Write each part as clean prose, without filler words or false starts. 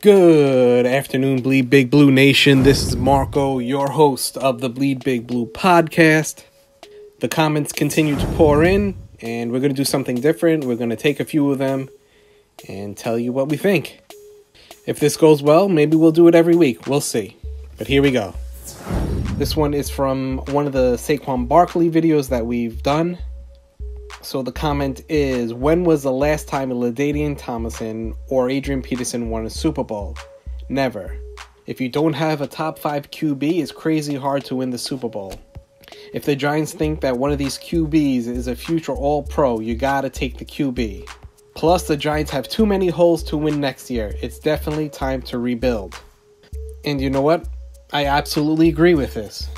Good afternoon, Bleed Big Blue Nation. This is Marco, your host of the Bleed Big Blue podcast. The comments continue to pour in, and we're going to do something different. We're going to take a few of them and tell you what we think. If this goes well, maybe we'll do it every week. We'll see. But here we go. This one is from one of the Saquon Barkley videos that we've done. So the comment is, when was the last time LaDainian Tomlinson or Adrian Peterson won a Super Bowl? Never. If you don't have a top 5 QB, it's crazy hard to win the Super Bowl. If the Giants think that one of these QBs is a future All-Pro, you gotta take the QB. Plus, the Giants have too many holes to win next year. It's definitely time to rebuild. And you know what? I absolutely agree with this.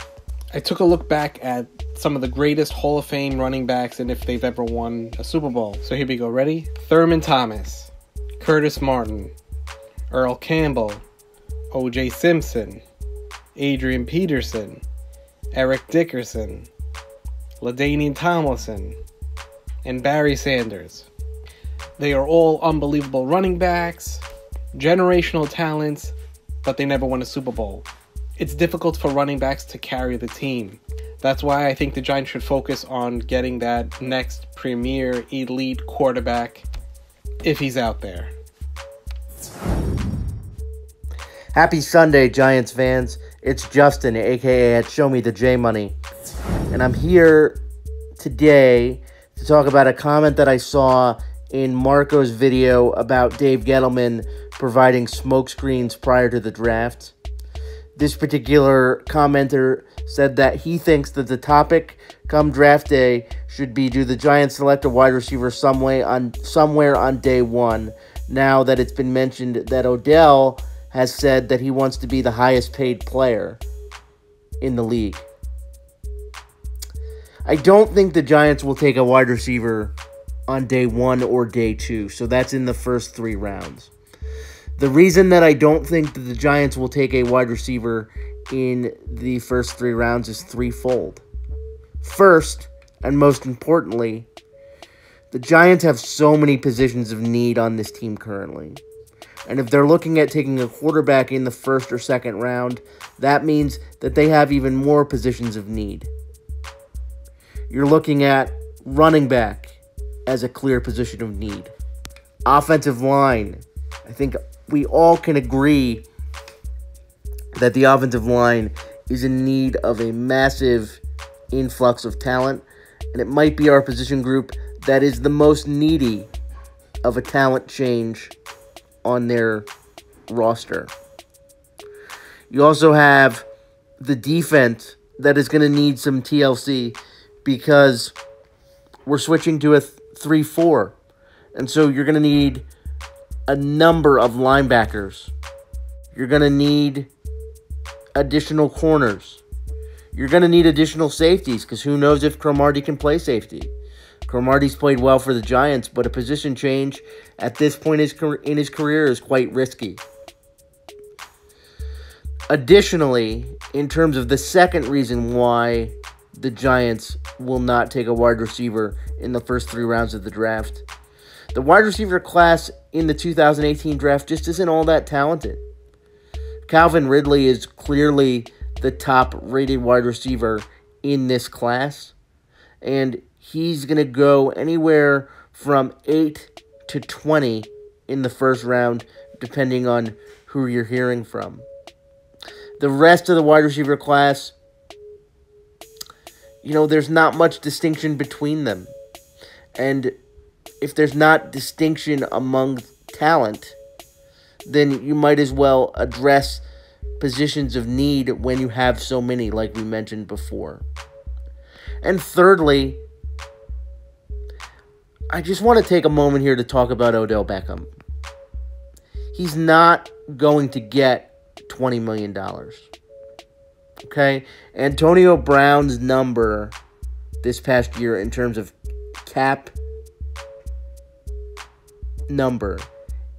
I took a look back at some of the greatest Hall of Fame running backs and if they've ever won a Super Bowl. So here we go. Ready? Thurman Thomas, Curtis Martin, Earl Campbell, O.J. Simpson, Adrian Peterson, Eric Dickerson, LaDainian Tomlinson, and Barry Sanders. They are all unbelievable running backs, generational talents, but they never won a Super Bowl. It's difficult for running backs to carry the team. That's why I think the Giants should focus on getting that next premier elite quarterback if he's out there. Happy Sunday, Giants fans. It's Justin, aka at Show Me the J Money. And I'm here today to talk about a comment that I saw in Marco's video about Dave Gettleman providing smokescreens prior to the draft. This particular commenter said that he thinks that the topic come draft day should be, do the Giants select a wide receiver somewhere on day one, now that it's been mentioned that Odell has said that he wants to be the highest paid player in the league. I don't think the Giants will take a wide receiver on day one or day two, so that's in the first 3 rounds. The reason that I don't think that the Giants will take a wide receiver in the first 3 rounds is threefold. First, and most importantly, the Giants have so many positions of need on this team currently. And if they're looking at taking a quarterback in the first or second round, that means that they have even more positions of need. You're looking at running back as a clear position of need. Offensive line. I think we all can agree that the offensive line is in need of a massive influx of talent, and it might be our position group that is the most needy of a talent change on their roster. You also have the defense that is going to need some TLC because we're switching to a 3-4, and so you're going to need a number of linebackers. You're going to need additional corners. You're going to need additional safeties because who knows if Cromartie can play safety. Cromartie's played well for the Giants, but a position change at this point in his career is quite risky. Additionally, in terms of the second reason why the Giants will not take a wide receiver in the first 3 rounds of the draft, the wide receiver class in the 2018 draft just isn't all that talented. Calvin Ridley is clearly the top-rated wide receiver in this class, and he's going to go anywhere from 8 to 20 in the first round, depending on who you're hearing from. The rest of the wide receiver class, there's not much distinction between them. And if there's not distinction among talent, then you might as well address positions of need when you have so many, like we mentioned before. And thirdly, I just want to take a moment here to talk about Odell Beckham. He's not going to get $20 million. Okay? Antonio Brown's number this past year in terms of cap number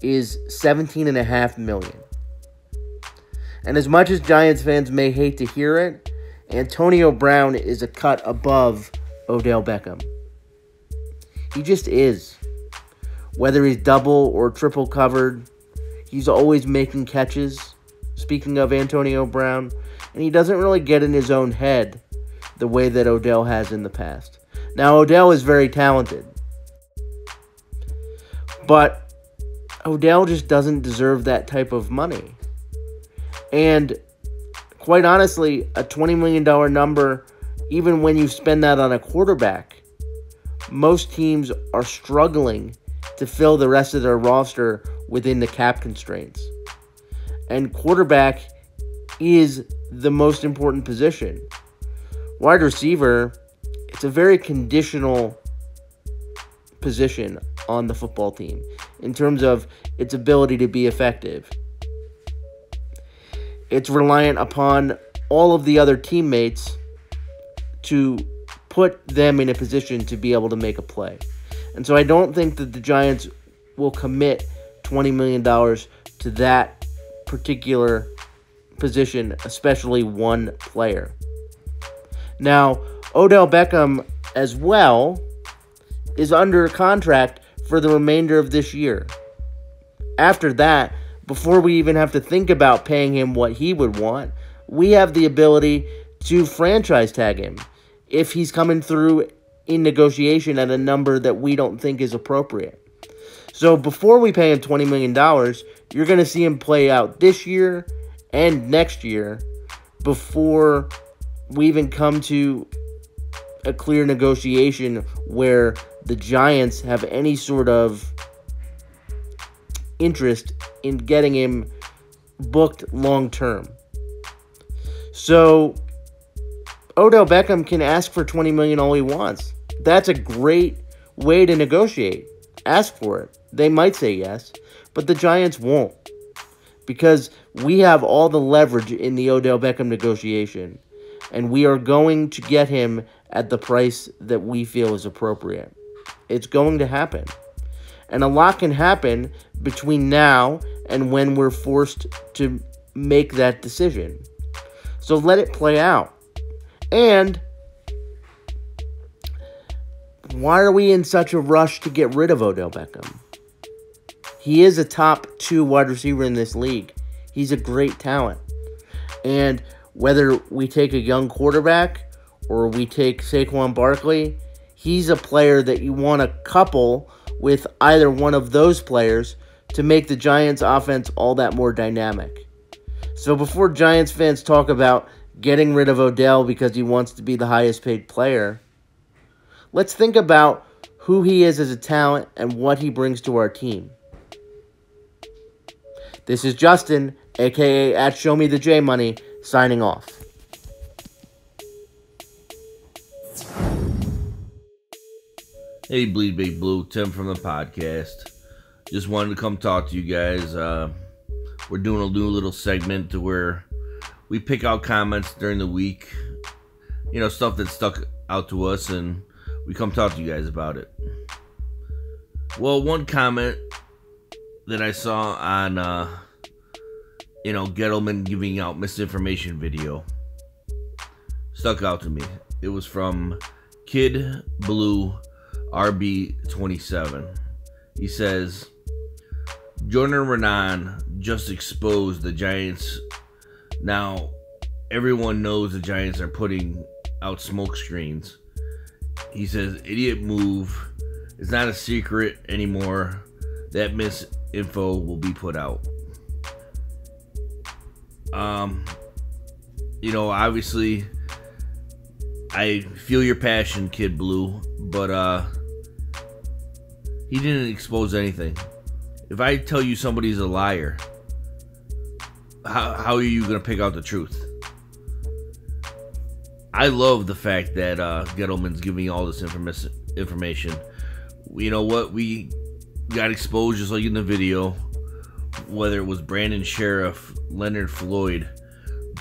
is $17.5 million. And as much as Giants fans may hate to hear it, Antonio Brown is a cut above Odell Beckham. He just is. Whether he's double or triple covered, He's always making catches, speaking of Antonio Brown, and he doesn't really get in his own head the way that Odell has in the past. Now, Odell is very talented, but Odell just doesn't deserve that type of money. And quite honestly, a $20 million number, even when you spend that on a quarterback, most teams are struggling to fill the rest of their roster within the cap constraints. And quarterback is the most important position. Wide receiver, it's a very conditional position on the football team in terms of its ability to be effective. It's reliant upon all of the other teammates to put them in a position to be able to make a play. And so I don't think that the Giants will commit $20 million to that particular position, especially one player. Now, Odell Beckham as well is under contract for the remainder of this year. After that, before we even have to think about paying him what he would want, we have the ability to franchise tag him if he's coming through in negotiation at a number that we don't think is appropriate. So before we pay him $20 million, you're going to see him play out this year and next year before we even come to a clear negotiation where the Giants have any sort of interest in getting him booked long term. So Odell Beckham can ask for $20 million all he wants. That's a great way to negotiate. Ask for it. They might say yes, but the Giants won't, because we have all the leverage in the Odell Beckham negotiation, and we are going to get him at the price that we feel is appropriate. It's going to happen. And a lot can happen between now and when we're forced to make that decision. So let it play out. And why are we in such a rush to get rid of Odell Beckham? He is a top 2 wide receiver in this league. He's a great talent. And whether we take a young quarterback or we take Saquon Barkley, he's a player that you want to couple with either one of those players to make the Giants' offense all that more dynamic. So before Giants fans talk about getting rid of Odell because he wants to be the highest paid player, let's think about who he is as a talent and what he brings to our team. This is Justin, a.k.a. at Show Me the J Money, signing off. Hey, Bleed Big Blue, Tim from the podcast. Just wanted to come talk to you guys. We're doing a new little segment to where we pick out comments during the week, you know, stuff that stuck out to us, and we come talk to you guys about it. Well, one comment that I saw on, Gettleman giving out misinformation video stuck out to me. It was from Kid Blue RB27. He says, Jordan Renan just exposed the Giants. Now, everyone knows the Giants are putting out smoke screens. He says, idiot move. It's not a secret anymore. That misinfo will be put out. Obviously, I feel your passion, Kid Blue, but he didn't expose anything. If I tell you somebody's a liar, how are you going to pick out the truth? I love the fact that Gettleman's giving all this information. You know what? We got exposed just like in the video, whether it was Brandon Sheriff, Leonard Floyd,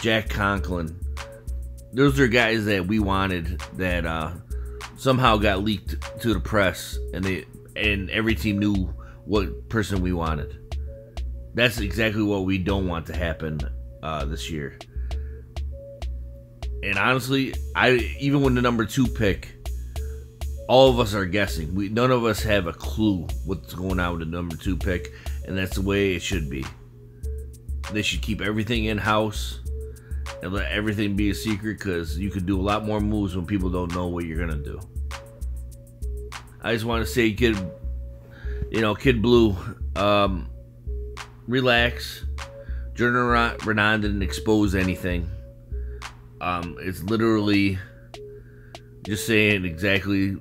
Jack Conklin. Those are guys that we wanted that somehow got leaked to the press, and every team knew what person we wanted. That's exactly what we don't want to happen this year. And honestly, even with the number 2 pick, all of us are guessing. None of us have a clue what's going on with the number 2 pick, and that's the way it should be. They should keep everything in-house and let everything be a secret, because you can do a lot more moves when people don't know what you're going to do. I just want to say, Kid Blue, relax. Jordan Renan didn't expose anything. It's literally just saying exactly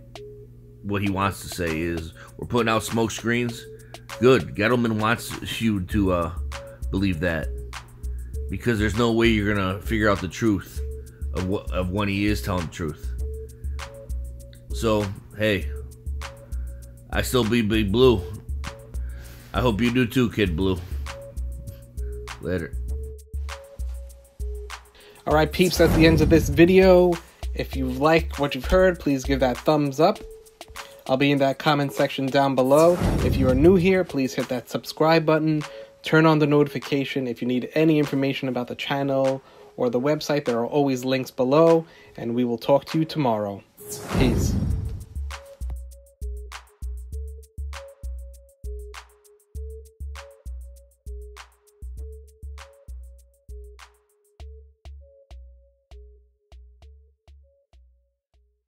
what he wants to say. Is we're putting out smoke screens. Good. Gettleman wants you to believe that, because there's no way you're gonna figure out the truth of when he is telling the truth. So hey, I still bleed big blue. I hope you do too, Kid Blue. Later. Alright, peeps, that's the end of this video. If you like what you've heard, please give that thumbs up. I'll be in that comment section down below. If you are new here, please hit that subscribe button. Turn on the notification. If you need any information about the channel or the website, there are always links below. And we will talk to you tomorrow. Peace.